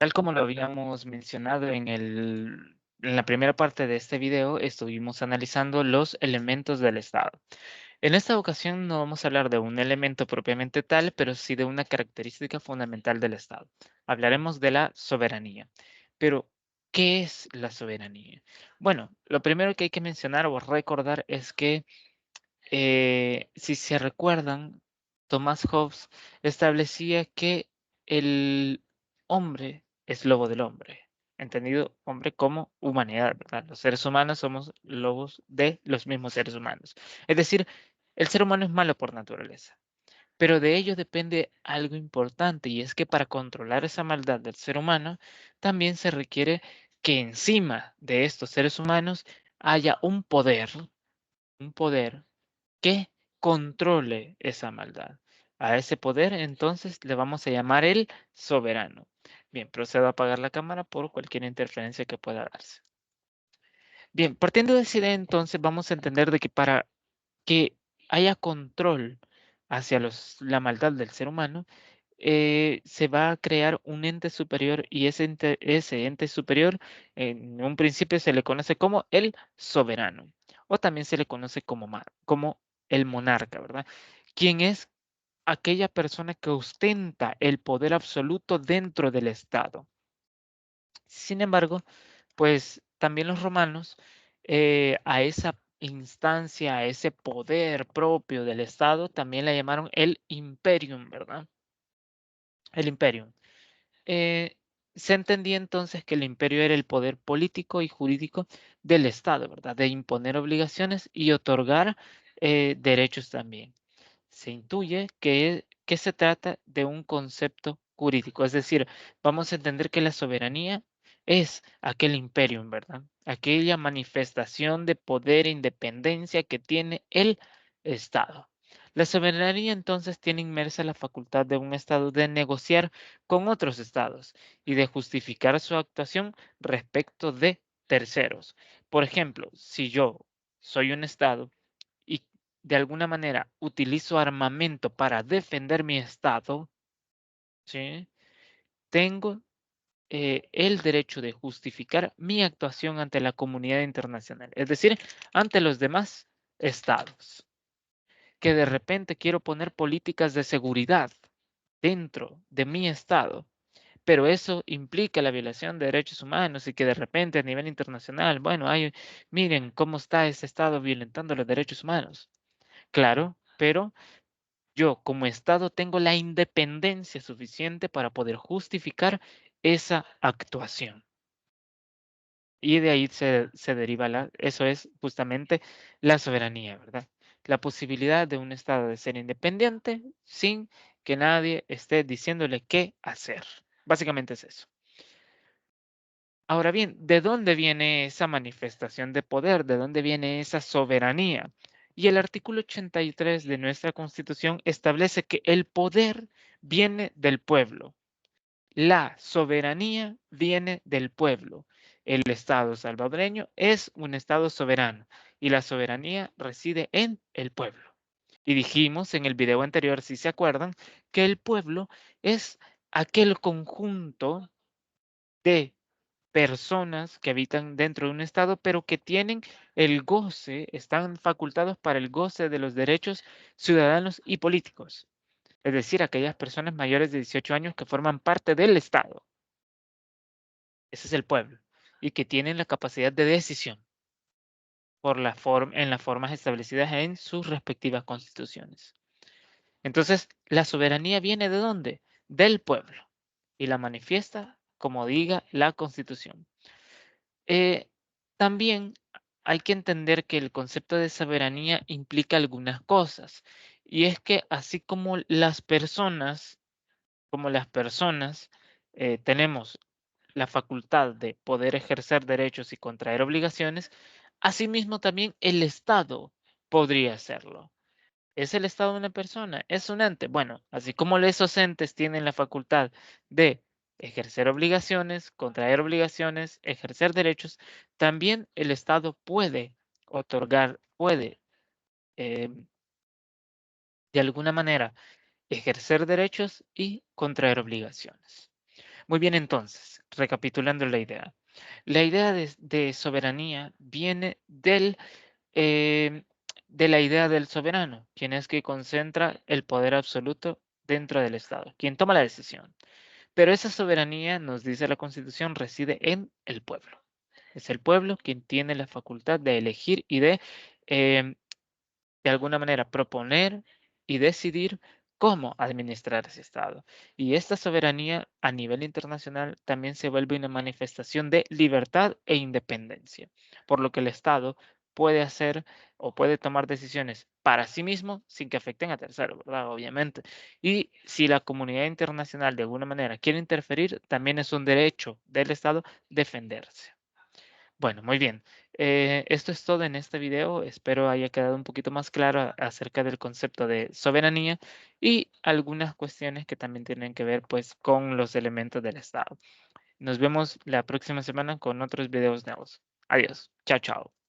Tal como lo habíamos mencionado en la primera parte de este video, estuvimos analizando los elementos del Estado. En esta ocasión no vamos a hablar de un elemento propiamente tal, pero sí de una característica fundamental del Estado. Hablaremos de la soberanía. Pero, ¿qué es la soberanía? Bueno, lo primero que hay que mencionar o recordar es que, si se recuerdan, Thomas Hobbes establecía que el hombre es lobo del hombre, entendido hombre como humanidad, ¿verdad? Los seres humanos somos lobos de los mismos seres humanos. Es decir, el ser humano es malo por naturaleza, pero de ello depende algo importante y es que para controlar esa maldad del ser humano, también se requiere que encima de estos seres humanos haya un poder que controle esa maldad. A ese poder, entonces, le vamos a llamar el soberano. Bien, procedo a apagar la cámara por cualquier interferencia que pueda darse. Bien, partiendo de esa idea, entonces, vamos a entender de que para que haya control hacia la maldad del ser humano, se va a crear un ente superior y ese ente superior en un principio se le conoce como el soberano o también se le conoce como el monarca, ¿verdad? Quien es aquella persona que ostenta el poder absoluto dentro del Estado. Sin embargo, pues también los romanos a esa instancia, a ese poder propio del Estado, también la llamaron el imperium, ¿verdad? El imperium. Eh, Se entendía entonces que el imperio era el poder político y jurídico del Estado, ¿verdad? De imponer obligaciones y otorgar derechos también. Se intuye que se trata de un concepto jurídico, es decir, vamos a entender que la soberanía es aquel imperium, ¿verdad? Aquella manifestación de poder e independencia que tiene el Estado. La soberanía entonces tiene inmersa la facultad de un Estado de negociar con otros Estados y de justificar su actuación respecto de terceros. Por ejemplo, si yo soy un Estado y de alguna manera utilizo armamento para defender mi Estado, ¿sí? Tengo el derecho de justificar mi actuación ante la comunidad internacional, es decir, ante los demás estados, que de repente quiero poner políticas de seguridad dentro de mi estado, pero eso implica la violación de derechos humanos y que de repente a nivel internacional, bueno, miren cómo está ese estado violentando los derechos humanos. Claro, pero yo como Estado tengo la independencia suficiente para poder justificar esa actuación. Y de ahí se deriva eso es justamente la soberanía, ¿verdad? La posibilidad de un Estado de ser independiente sin que nadie esté diciéndole qué hacer. Básicamente es eso. Ahora bien, ¿de dónde viene esa manifestación de poder? ¿De dónde viene esa soberanía? Y el artículo 83 de nuestra Constitución establece que el poder viene del pueblo. La soberanía viene del pueblo. El Estado salvadoreño es un Estado soberano y la soberanía reside en el pueblo. Y dijimos en el video anterior, si se acuerdan, que el pueblo es aquel conjunto de personas que habitan dentro de un estado, pero que tienen el goce, están facultados para el goce de los derechos ciudadanos y políticos. Es decir, aquellas personas mayores de 18 años que forman parte del Estado. Ese es el pueblo. Y que tienen la capacidad de decisión en las formas establecidas en sus respectivas constituciones. Entonces, la soberanía viene ¿de dónde? Del pueblo. Y la manifiesta como diga la Constitución. Eh, También hay que entender que el concepto de soberanía implica algunas cosas, y es que así como las personas tenemos la facultad de poder ejercer derechos y contraer obligaciones, asimismo también el Estado podría hacerlo. ¿Es el Estado una persona? ¿Es un ente? Bueno, así como esos entes tienen la facultad de ejercer obligaciones, contraer obligaciones, ejercer derechos, también el Estado puede puede eh, de alguna manera ejercer derechos y contraer obligaciones. Muy bien, entonces, recapitulando la idea. La idea de soberanía viene em, de la idea del soberano, quien es que concentra el poder absoluto dentro del Estado, quien toma la decisión. Pero esa soberanía, nos dice la Constitución, reside en el pueblo. Es el pueblo quien tiene la facultad de elegir y em, de alguna manera proponer y decidir cómo administrar ese Estado. Y esta soberanía a nivel internacional también se vuelve una manifestación de libertad e independencia, por lo que el Estado puede hacer o puede tomar decisiones para sí mismo sin que afecten a terceros, ¿verdad? Obviamente. Y si la comunidad internacional de alguna manera quiere interferir, también es un derecho del Estado defenderse. Bueno, muy bien. Esto es todo en este video. Espero haya quedado un poquito más claro acerca del concepto de soberanía y algunas cuestiones que también tienen que ver pues con los elementos del Estado. Nos vemos la próxima semana con otros videos nuevos. Adiós. Chao, chao.